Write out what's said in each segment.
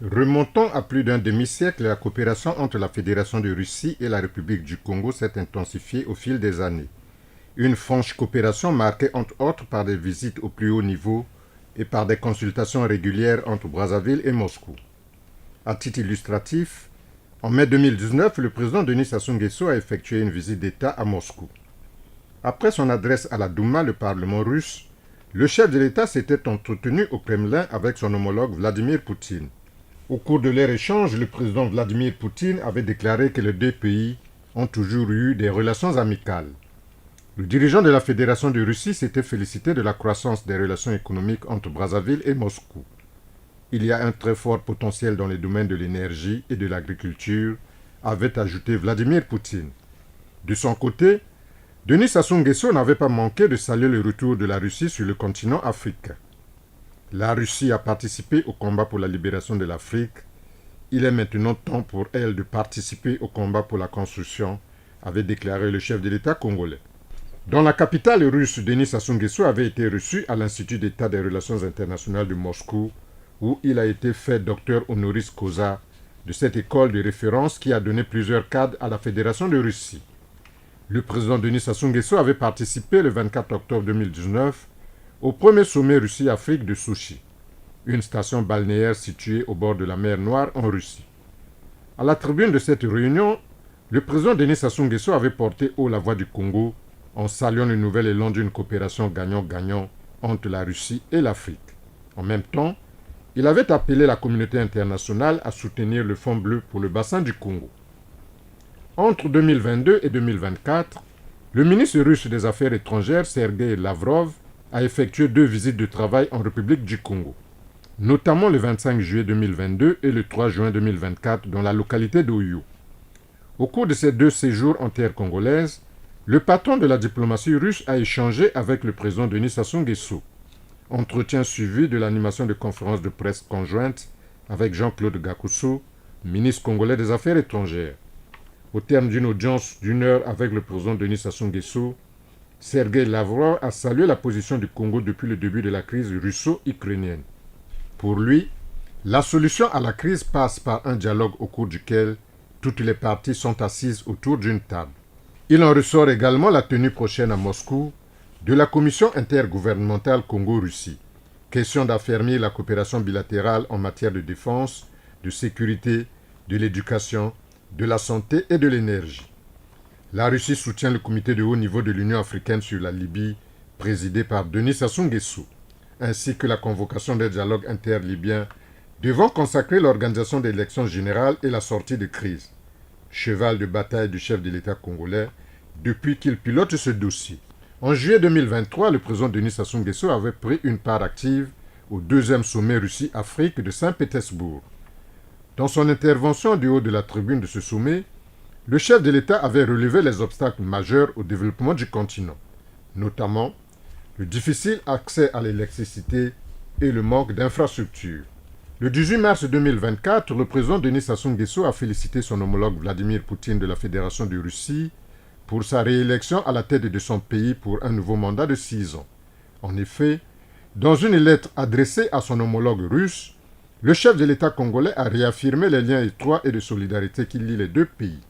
Remontant à plus d'un demi-siècle, la coopération entre la Fédération de Russie et la République du Congo s'est intensifiée au fil des années. Une franche coopération marquée entre autres par des visites au plus haut niveau et par des consultations régulières entre Brazzaville et Moscou. À titre illustratif, en mai 2019, le président Denis Sassou Nguesso a effectué une visite d'État à Moscou. Après son adresse à la Douma, le Parlement russe, le chef de l'État s'était entretenu au Kremlin avec son homologue Vladimir Poutine. Au cours de leur échange, le président Vladimir Poutine avait déclaré que les deux pays ont toujours eu des relations amicales. Le dirigeant de la Fédération de Russie s'était félicité de la croissance des relations économiques entre Brazzaville et Moscou. Il y a un très fort potentiel dans les domaines de l'énergie et de l'agriculture, avait ajouté Vladimir Poutine. De son côté, Denis Sassou Nguesso n'avait pas manqué de saluer le retour de la Russie sur le continent africain. La Russie a participé au combat pour la libération de l'Afrique. Il est maintenant temps pour elle de participer au combat pour la construction, avait déclaré le chef de l'État congolais. Dans la capitale russe, Denis Sassou Nguesso avait été reçu à l'Institut d'État des Relations internationales de Moscou, où il a été fait docteur honoris causa de cette école de référence qui a donné plusieurs cadres à la Fédération de Russie. Le président Denis Sassou Nguesso avait participé le 24 octobre 2019 au premier sommet Russie-Afrique de Sochi, une station balnéaire située au bord de la mer Noire en Russie. À la tribune de cette réunion, le président Denis Sassou Nguesso avait porté haut la voix du Congo en saluant le nouvel élan d'une coopération gagnant-gagnant entre la Russie et l'Afrique. En même temps, il avait appelé la communauté internationale à soutenir le Fonds bleu pour le bassin du Congo. Entre 2022 et 2024, le ministre russe des Affaires étrangères, Sergei Lavrov, a effectué 2 visites de travail en République du Congo, notamment le 25 juillet 2022 et le 3 juin 2024 dans la localité d'Oyo. Au cours de ces 2 séjours en terre congolaise, le patron de la diplomatie russe a échangé avec le président Denis Sassou Nguesso. Entretien suivi de l'animation de conférences de presse conjointes avec Jean-Claude Gakusso, ministre congolais des Affaires étrangères. Au terme d'une audience d'1 heure avec le président Denis Sassou Nguesso, Sergei Lavrov a salué la position du Congo depuis le début de la crise russo-ukrainienne. Pour lui, la solution à la crise passe par un dialogue au cours duquel toutes les parties sont assises autour d'une table. Il en ressort également la tenue prochaine à Moscou de la Commission intergouvernementale Congo-Russie, question d'affermir la coopération bilatérale en matière de défense, de sécurité, de l'éducation, de la santé et de l'énergie. La Russie soutient le comité de haut niveau de l'Union africaine sur la Libye, présidé par Denis Sassou Nguesso, ainsi que la convocation des dialogues interlibyens devant consacrer l'organisation des élections générales et la sortie de crise, cheval de bataille du chef de l'État congolais depuis qu'il pilote ce dossier. En juillet 2023, le président Denis Sassou Nguesso avait pris une part active au 2e sommet Russie-Afrique de Saint-Pétersbourg. Dans son intervention du haut de la tribune de ce sommet, le chef de l'État avait relevé les obstacles majeurs au développement du continent, notamment le difficile accès à l'électricité et le manque d'infrastructures. Le 18 mars 2024, le président Denis Sassou Nguesso a félicité son homologue Vladimir Poutine de la Fédération de Russie pour sa réélection à la tête de son pays pour un nouveau mandat de 6 ans. En effet, dans une lettre adressée à son homologue russe, le chef de l'État congolais a réaffirmé les liens étroits et de solidarité qui lient les deux pays.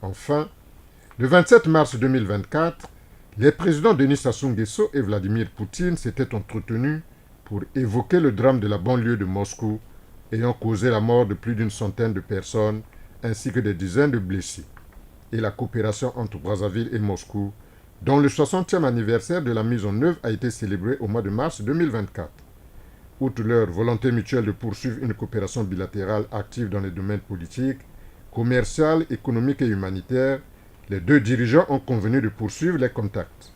Enfin, le 27 mars 2024, les présidents Denis Sassou Nguesso et Vladimir Poutine s'étaient entretenus pour évoquer le drame de la banlieue de Moscou ayant causé la mort de plus d'une centaine de personnes ainsi que des dizaines de blessés, et la coopération entre Brazzaville et Moscou, dont le 60e anniversaire de la mise en œuvre a été célébré au mois de mars 2024. Outre leur volonté mutuelle de poursuivre une coopération bilatérale active dans les domaines politiques, commercial, économique et humanitaire, les deux dirigeants ont convenu de poursuivre les contacts.